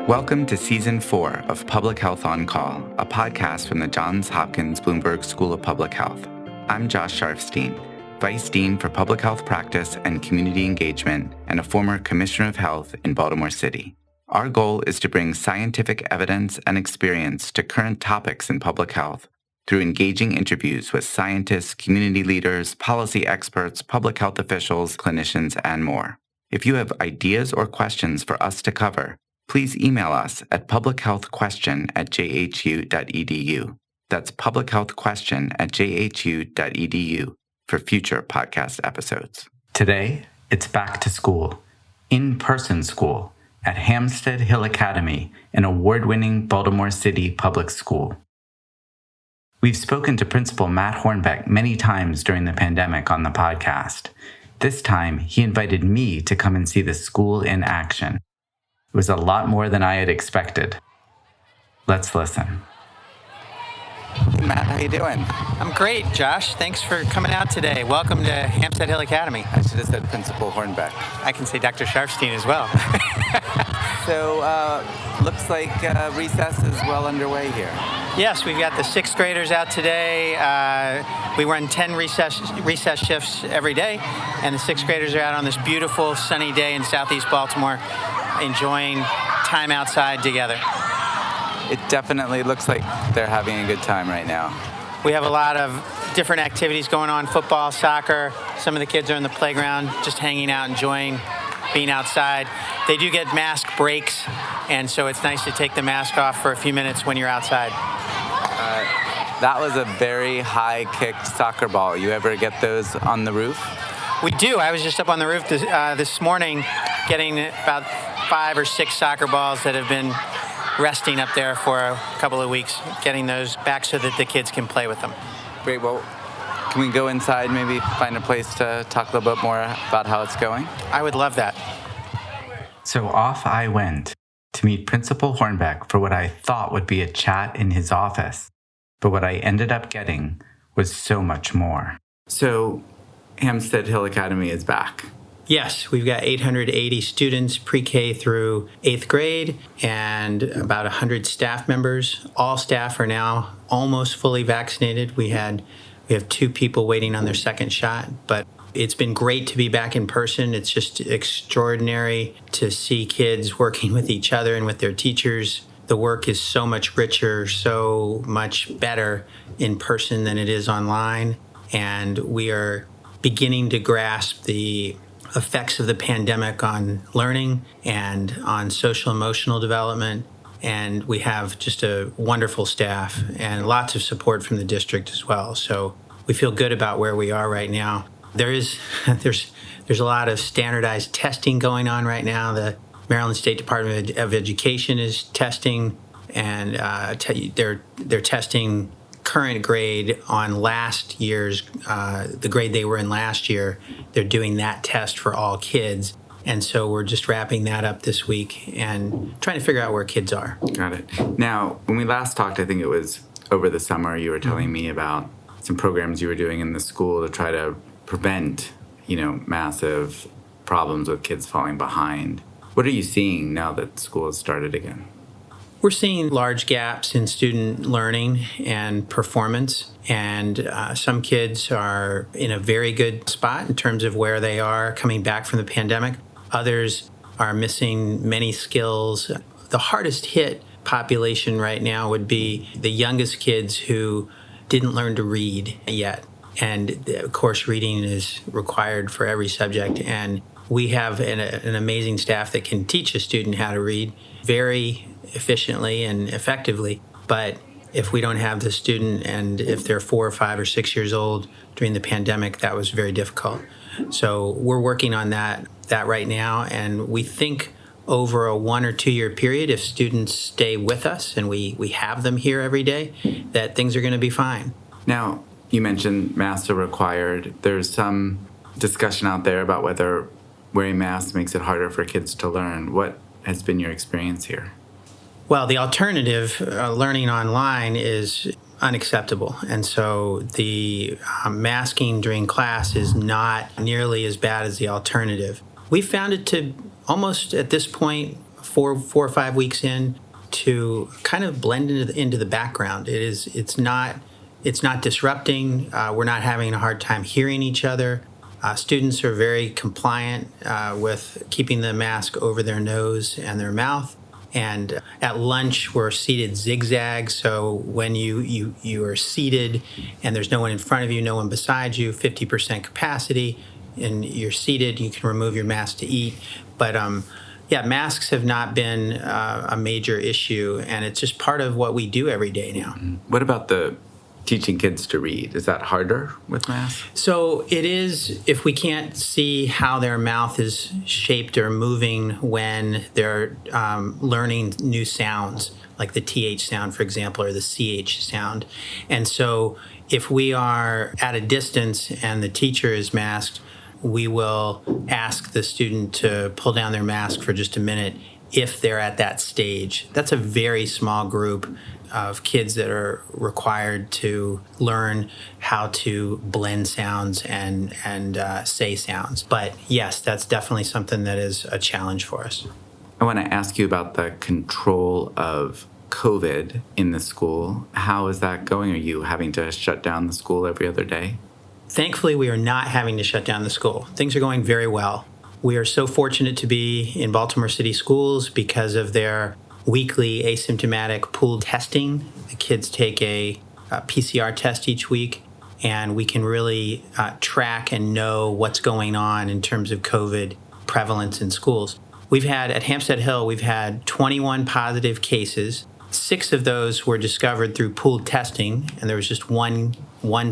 Welcome to Season 4 of Public Health on Call, a podcast from the Johns Hopkins Bloomberg School of Public Health. I'm Josh Sharfstein, Vice Dean for Public Health Practice and Community Engagement and a former Commissioner of Health in Baltimore City. Our goal is to bring scientific evidence and experience to current topics in public health through engaging interviews with scientists, community leaders, policy experts, public health officials, clinicians, and more. If you have ideas or questions for us to cover, please email us at publichealthquestion@jhu.edu. That's publichealthquestion@jhu.edu for future podcast episodes. Today, it's back to school, in-person school, at Hampstead Hill Academy, an award-winning Baltimore City public school. We've spoken to Principal Matt Hornbeck many times during the pandemic on the podcast. This time, he invited me to come and see the school in action. It was a lot more than I had expected. Let's listen. Matt, how you doing? I'm great, Josh. Thanks for coming out today. Welcome to Hampstead Hill Academy. I should have said Principal Hornbeck. I can say Dr. Sharfstein as well. So, looks like recess is well underway here. Yes, we've got the sixth graders out today. We run 10 recess shifts every day, and the sixth graders are out on this beautiful sunny day in Southeast Baltimore, enjoying time outside together. It definitely looks like they're having a good time right now. We have a lot of different activities going on, football, soccer. Some of the kids are in the playground just hanging out, enjoying being outside. They do get mask breaks, and so it's nice to take the mask off for a few minutes when you're outside. That was a very high-kicked soccer ball. You ever get those on the roof? We do. I was just up on the roof this morning getting about 5 or 6 soccer balls that have been resting up there for a couple of weeks, getting those back so that the kids can play with them. Great. Well, can we go inside, maybe find a place to talk a little bit more about how it's going? I would love that. So off I went to meet Principal Hornbeck for what I thought would be a chat in his office. But what I ended up getting was so much more. So Hampstead Hill Academy is back. Yes, we've got 880 students pre-K through 8th grade and about 100 staff members. All staff are now almost fully vaccinated. We have 2 people waiting on their second shot, but it's been great to be back in person. It's just extraordinary to see kids working with each other and with their teachers. The work is so much richer, so much better in person than it is online, and we are beginning to grasp the effects of the pandemic on learning and on social emotional development. And we have just a wonderful staff and lots of support from the district as well. So we feel good about where we are right now. There's a lot of standardized testing going on right now. The Maryland State Department of Education is testing, and they're testing current grade on last year's, the grade they were in last year. They're doing that test for all kids. And so we're just wrapping that up this week and trying to figure out where kids are. Got it. Now, when we last talked, I think it was over the summer, you were telling me about some programs you were doing in the school to try to prevent, massive problems with kids falling behind. What are you seeing now that school has started again? We're seeing large gaps in student learning and performance, and some kids are in a very good spot in terms of where they are coming back from the pandemic. Others are missing many skills. The hardest hit population right now would be the youngest kids who didn't learn to read yet. And of course, reading is required for every subject, and we have an amazing staff that can teach a student how to read very efficiently and effectively. But if we don't have the student, and if they're 4 or 5 or 6 years old during the pandemic, that was very difficult. So we're working on that right now, and we think over a 1 or 2 year period, if students stay with us and we have them here every day, that things are going to be fine. Now, you mentioned masks are required. There's some discussion out there about whether wearing masks makes it harder for kids to learn. What has been your experience here? Well, the alternative, learning online, is unacceptable. And so the masking during class is not nearly as bad as the alternative. We found it to almost at this point 4 or 5 weeks in to kind of blend into the background. It's not disrupting. We're not having a hard time hearing each other. Students are very compliant with keeping the mask over their nose and their mouth. And at lunch, we're seated zigzag. So when you are seated and there's no one in front of you, no one beside you, 50% capacity, and you're seated, you can remove your mask to eat. But masks have not been a major issue, and it's just part of what we do every day now. What about the teaching kids to read? Is that harder with masks? So it is if we can't see how their mouth is shaped or moving when they're learning new sounds, like the TH sound, for example, or the CH sound. And so if we are at a distance and the teacher is masked, we will ask the student to pull down their mask for just a minute if they're at that stage. That's a very small group of kids that are required to learn how to blend sounds and say sounds. But yes, that's definitely something that is a challenge for us. I want to ask you about the control of COVID in the school. How is that going? Are you having to shut down the school every other day? Thankfully, we are not having to shut down the school. Things are going very well. We are so fortunate to be in Baltimore City Schools because of their weekly asymptomatic pooled testing. The kids take a PCR test each week, and we can really track and know what's going on in terms of COVID prevalence in schools. At Hampstead Hill, we've had 21 positive cases. 6 of those were discovered through pooled testing, and there was just one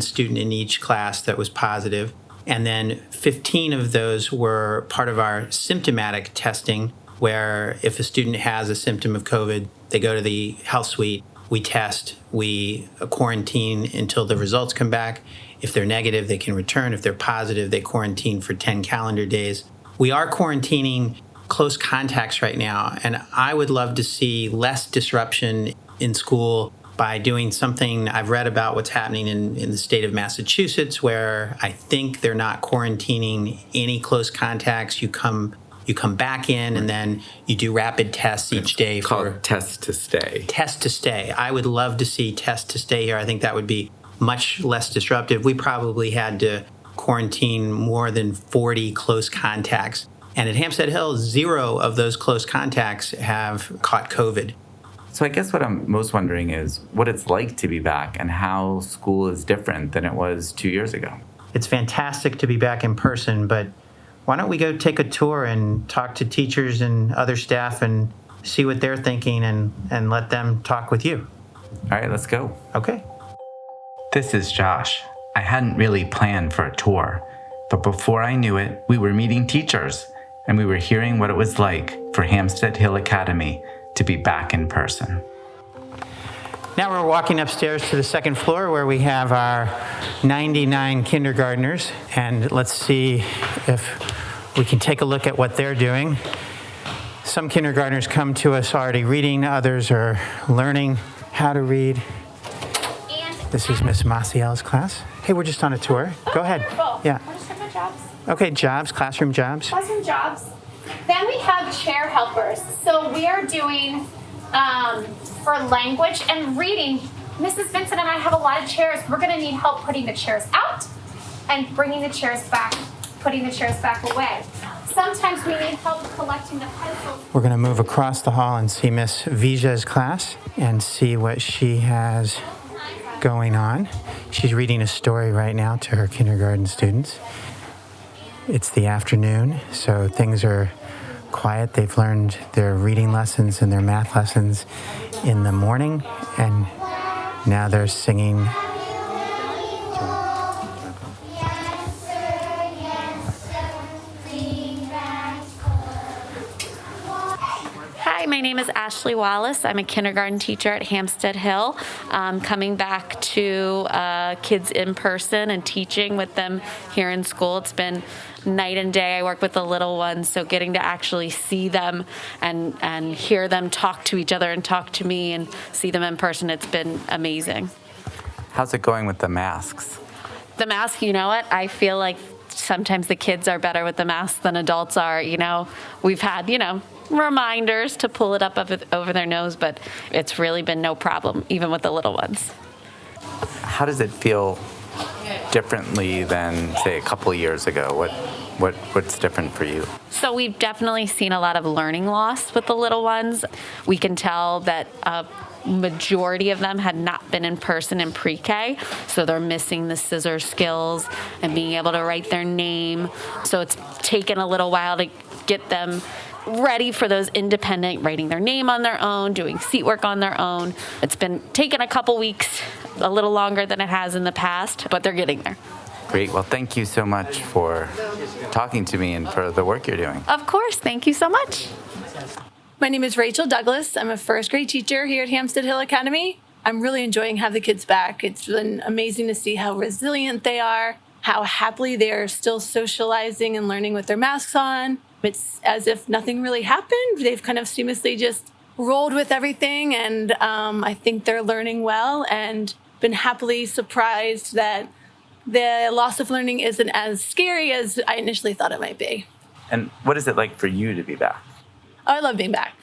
student in each class that was positive. And then 15 of those were part of our symptomatic testing, where if a student has a symptom of COVID, they go to the health suite, we test, we quarantine until the results come back. If they're negative, they can return. If they're positive, they quarantine for 10 calendar days. We are quarantining close contacts right now, and I would love to see less disruption in school by doing something. I've read about what's happening in the state of Massachusetts, where I think they're not quarantining any close contacts. You come back in, and then you do rapid tests each day. It's called test to stay. Test to stay. I would love to see test to stay here. I think that would be much less disruptive. We probably had to quarantine more than 40 close contacts. And at Hampstead Hill, 0 of those close contacts have caught COVID. So I guess what I'm most wondering is what it's like to be back and how school is different than it was 2 years ago. It's fantastic to be back in person, but why don't we go take a tour and talk to teachers and other staff and see what they're thinking and let them talk with you. All right, let's go. Okay. This is Josh. I hadn't really planned for a tour, but before I knew it, we were meeting teachers and we were hearing what it was like for Hampstead Hill Academy to be back in person. Now we're walking upstairs to the second floor where we have our 99 kindergartners, and let's see if we can take a look at what they're doing. Some kindergartners come to us already reading, others are learning how to read. This is Miss Maciel's class. Hey, we're just on a tour. Go ahead. Yeah. We'll just talk about jobs. Okay, jobs, classroom jobs. Classroom jobs. Then we have chair helpers. So we are doing for language and reading. Mrs. Vincent and I have a lot of chairs. We're going to need help putting the chairs out and bringing the chairs back, putting the chairs back away. Sometimes we need help collecting the pencils. We're going to move across the hall and see Miss Vija's class and see what she has going on. She's reading a story right now to her kindergarten students. It's the afternoon, so things are quiet. They've learned their reading lessons and their math lessons in the morning, and now they're singing. Hi, my name is Ashley Wallace. I'm a kindergarten teacher at Hampstead Hill. Coming back to kids in person and teaching with them here in school. It's been night and day. I work with the little ones, so getting to actually see them and hear them talk to each other and talk to me and see them in person, it's been amazing. How's it going with the masks? The mask, you know what? I feel like sometimes the kids are better with the mask than adults are. You know, we've had, reminders to pull it up over their nose, but it's really been no problem, even with the little ones. How does it feel differently than, say, a couple of years ago? What's different for you? So we've definitely seen a lot of learning loss with the little ones. We can tell that a majority of them had not been in person in pre-K, so they're missing the scissor skills and being able to write their name. So it's taken a little while to get them ready for those independent, writing their name on their own, doing seat work on their own. It's been taking a couple weeks, a little longer than it has in the past, but they're getting there. Great. Well, thank you so much for talking to me and for the work you're doing. Of course. Thank you so much. My name is Rachel Douglas. I'm a first grade teacher here at Hampstead Hill Academy. I'm really enjoying having the kids back. It's been amazing to see how resilient they are, how happily they are still socializing and learning with their masks on. It's as if nothing really happened. They've kind of seamlessly just rolled with everything, and I think they're learning well, and been happily surprised that the loss of learning isn't as scary as I initially thought it might be. And what is it like for you to be back? Oh, I love being back.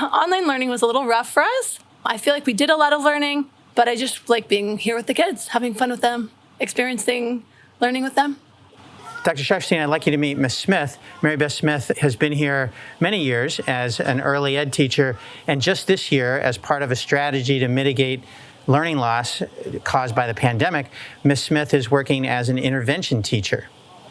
Online learning was a little rough for us. I feel like we did a lot of learning, but I just like being here with the kids, having fun with them, experiencing learning with them. Dr. Sharfstein, I'd like you to meet Ms. Smith. Mary Beth Smith has been here many years as an early ed teacher, and just this year, as part of a strategy to mitigate learning loss caused by the pandemic, Ms. Smith is working as an intervention teacher.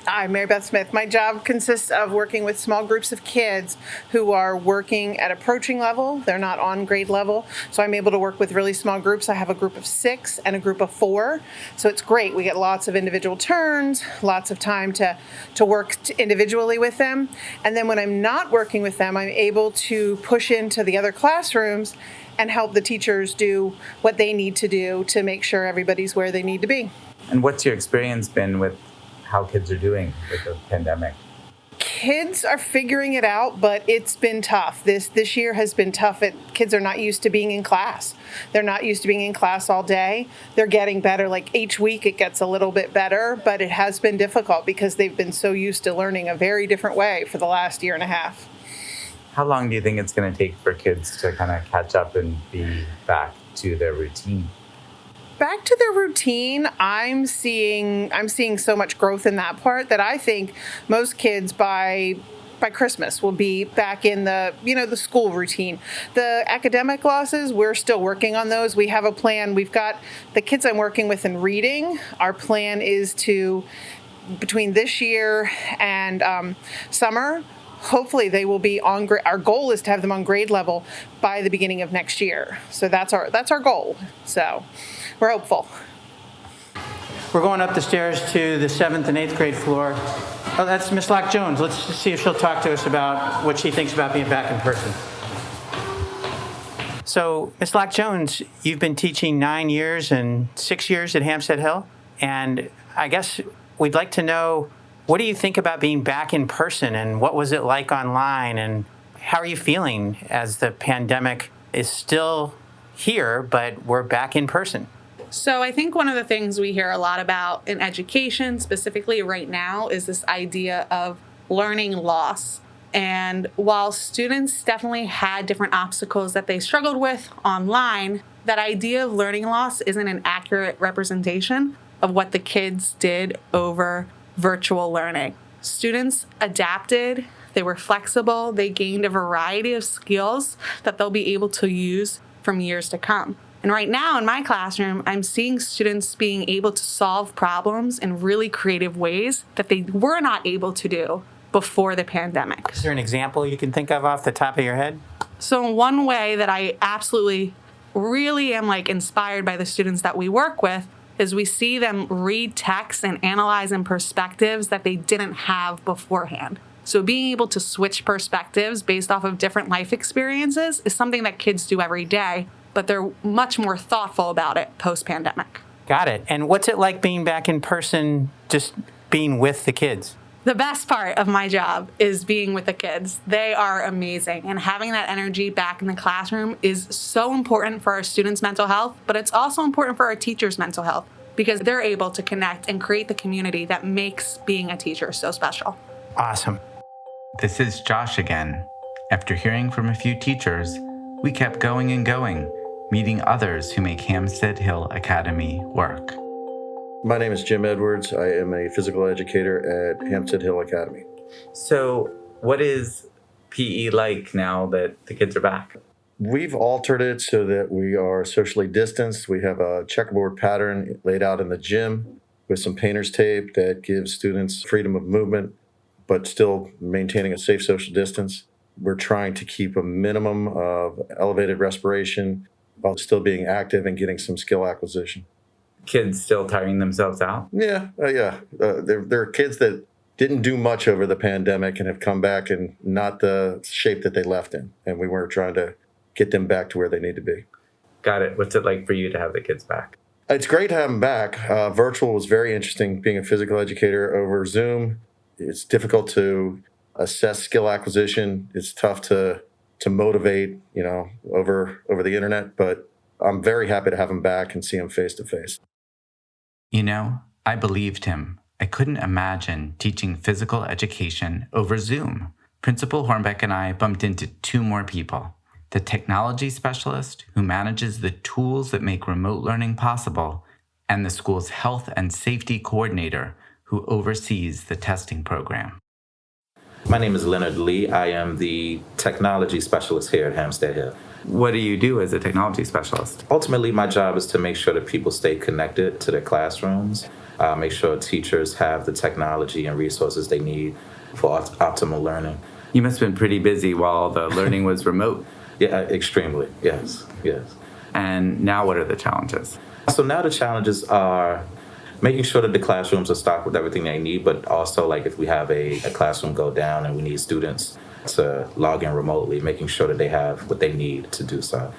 I'm Mary Beth Smith. My job consists of working with small groups of kids who are working at approaching level. They're not on grade level. So I'm able to work with really small groups. I have a group of 6 and a group of 4. So it's great. We get lots of individual turns, lots of time to work individually with them. And then when I'm not working with them, I'm able to push into the other classrooms and help the teachers do what they need to do to make sure everybody's where they need to be. And what's your experience been with how kids are doing with the pandemic? Kids are figuring it out, but it's been tough. This year has been tough. Kids are not used to being in class. They're not used to being in class all day. They're getting better. Like each week it gets a little bit better, but it has been difficult because they've been so used to learning a very different way for the last year and a half. How long do you think it's going to take for kids to kind of catch up and be back to their routine? Back to their routine, I'm seeing so much growth in that part that I think most kids by Christmas will be back in the school routine. The academic losses, we're still working on those. We have a plan. We've got the kids I'm working with in reading. Our plan is to, between this year and summer, hopefully they will be on grade. Our goal is to have them on grade level by the beginning of next year. So that's our goal. So we're hopeful. We're going up the stairs to the 7th and 8th grade floor. Oh, that's Miss Locke Jones. Let's see if she'll talk to us about what she thinks about being back in person. So, Miss Locke Jones, you've been teaching 9 years and 6 years at Hampstead Hill, and I guess we'd like to know, what do you think about being back in person, and what was it like online, and how are you feeling as the pandemic is still here, but we're back in person? So I think one of the things we hear a lot about in education, specifically right now, is this idea of learning loss. And while students definitely had different obstacles that they struggled with online, that idea of learning loss isn't an accurate representation of what the kids did over virtual learning. Students adapted, they were flexible, they gained a variety of skills that they'll be able to use from years to come. And right now in my classroom, I'm seeing students being able to solve problems in really creative ways that they were not able to do before the pandemic. Is there an example you can think of off the top of your head? So one way that I absolutely really am inspired by the students that we work with is we see them read texts and analyze in perspectives that they didn't have beforehand. So being able to switch perspectives based off of different life experiences is something that kids do every day, but they're much more thoughtful about it post-pandemic. Got it. And what's it like being back in person, just being with the kids? The best part of my job is being with the kids. They are amazing, and having that energy back in the classroom is so important for our students' mental health, but it's also important for our teachers' mental health because they're able to connect and create the community that makes being a teacher so special. Awesome. This is Josh again. After hearing from a few teachers, we kept going and going, meeting others who make Hampstead Hill Academy work. My name is Jim Edwards. I am a physical educator at Hampstead Hill Academy. So, what is PE like now that the kids are back? We've altered it so that we are socially distanced. We have a checkerboard pattern laid out in the gym with some painter's tape that gives students freedom of movement, but still maintaining a safe social distance. We're trying to keep a minimum of elevated respiration while still being active and getting some skill acquisition. Kids still tiring themselves out? Yeah. There are kids that didn't do much over the pandemic and have come back in not the shape that they left in. And we were trying to get them back to where they need to be. Got it. What's it like for you to have the kids back? It's great to have them back. Virtual was very interesting, being a physical educator over Zoom. It's difficult to assess skill acquisition. It's tough to motivate, over the internet, but I'm very happy to have them back and see them face to face. I believed him. I couldn't imagine teaching physical education over Zoom. Principal Hornbeck and I bumped into two more people. The technology specialist who manages the tools that make remote learning possible, and the school's health and safety coordinator who oversees the testing program. My name is Leonard Lee. I am the technology specialist here at Hampstead Hill. What do you do as a technology specialist? Ultimately, my job is to make sure that people stay connected to their classrooms, make sure teachers have the technology and resources they need for optimal learning. You must have been pretty busy while the learning was remote. Yeah, extremely, yes. And now what are the challenges? So now the challenges are making sure that the classrooms are stocked with everything they need, but also like if we have a classroom go down and we need students to log in remotely, making sure that they have what they need to do so.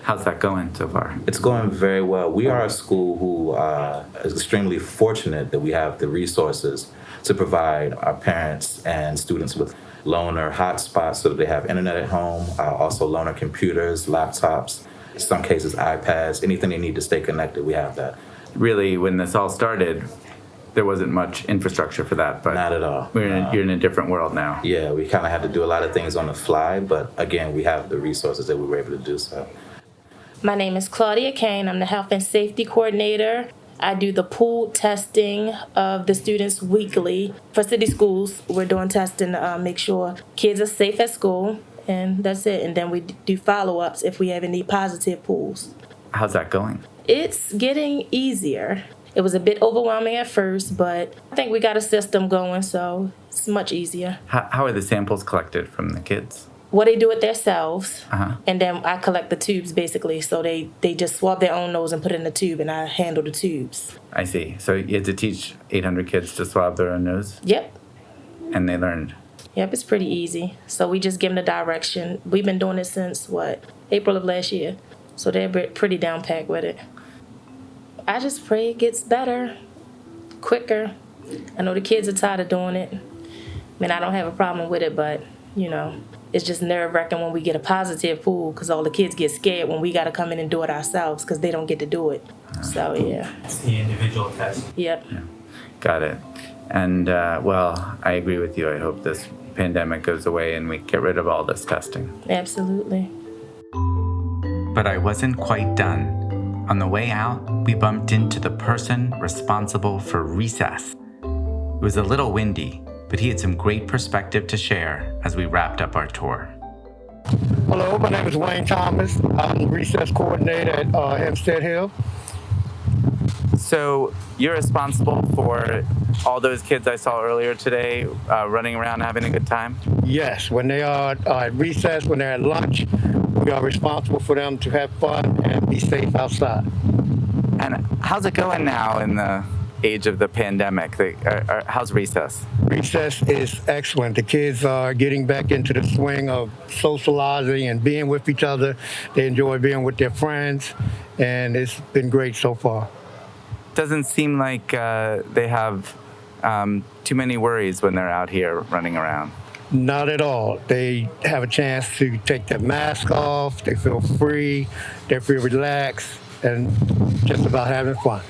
How's that going so far? It's going very well. We are a school who is extremely fortunate that we have the resources to provide our parents and students with loaner hotspots so that they have internet at home, also loaner computers, laptops, in some cases iPads, anything they need to stay connected, we have that. Really, when this all started, there wasn't much infrastructure for that, but not at all. You're in a different world now. Yeah, we kind of had to do a lot of things on the fly, but again, we have the resources that we were able to do so. My name is Claudia Kane. I'm the health and safety coordinator. I do the pool testing of the students weekly. For city schools, we're doing testing to make sure kids are safe at school, and that's it. And then we do follow-ups if we have any positive pools. How's that going? It's getting easier. It was a bit overwhelming at first, but I think we got a system going, so it's much easier. How are the samples collected from the kids? Well, they do it themselves, Uh-huh. and then I collect the tubes, basically. So they just swab their own nose and put it in the tube, and I handle the tubes. I see. So you had to teach 800 kids to swab their own nose? Yep. And they learned? Yep, it's pretty easy. So we just give them the direction. We've been doing it since, April of last year. So they're pretty down packed with it. I just pray it gets better, quicker. I know the kids are tired of doing it. I mean, I don't have a problem with it, but, it's just nerve-wracking when we get a positive pool because all the kids get scared when we got to come in and do it ourselves because they don't get to do it. So, yeah. It's the individual test. Yep. Yeah. Got it. And, I agree with you. I hope this pandemic goes away and we get rid of all this testing. Absolutely. But I wasn't quite done. On the way out, we bumped into the person responsible for recess. It was a little windy, but he had some great perspective to share as we wrapped up our tour. Hello, my name is Wayne Thomas. I'm the recess coordinator at Hampstead Hill. So you're responsible for all those kids I saw earlier today running around having a good time? Yes, when they are at recess, when they're at lunch, we are responsible for them to have fun and be safe outside. And how's it going now in the age of the pandemic? How's recess? Recess is excellent. The kids are getting back into the swing of socializing and being with each other. They enjoy being with their friends, and it's been great so far. Doesn't seem like they have too many worries when they're out here running around. Not at all. They have a chance to take their mask off. They feel free. They feel relaxed and just about having fun.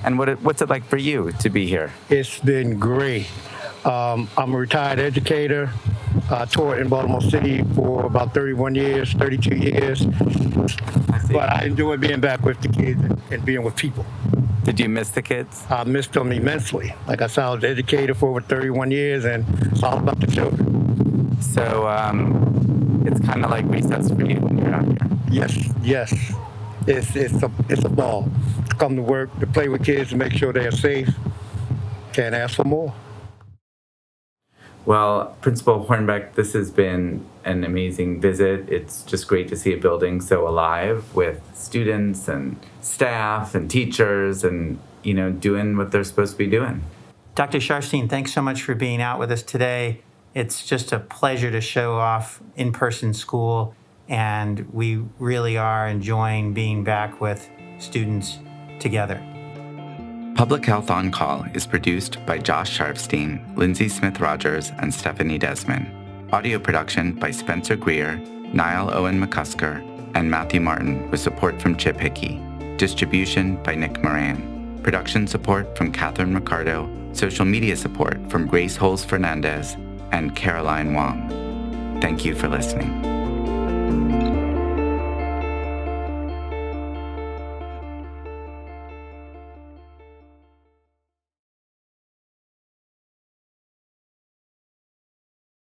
And what's it like for you to be here? It's been great. I'm a retired educator. I taught in Baltimore City for about 31 years, 32 years. But I enjoy being back with the kids and being with people. Did you miss the kids? I missed them immensely. Like I said, I was an educator for over 31 years, and it's all about the children. So it's kind of like recess for you when you're out here. Yes. It's a ball. To come to work, to play with kids, to make sure they're safe. Can't ask for more. Well, Principal Hornbeck, this has been an amazing visit. It's just great to see a building so alive with students and staff and teachers and, doing what they're supposed to be doing. Dr. Sharfstein, thanks so much for being out with us today. It's just a pleasure to show off in-person school, and we really are enjoying being back with students together. Public Health on Call is produced by Josh Sharfstein, Lindsay Smith-Rogers, and Stephanie Desmond. Audio production by Spencer Greer, Niall Owen McCusker, and Matthew Martin with support from Chip Hickey. Distribution by Nick Moran. Production support from Catherine Ricardo. Social media support from Grace Holes Fernandez and Caroline Wong. Thank you for listening.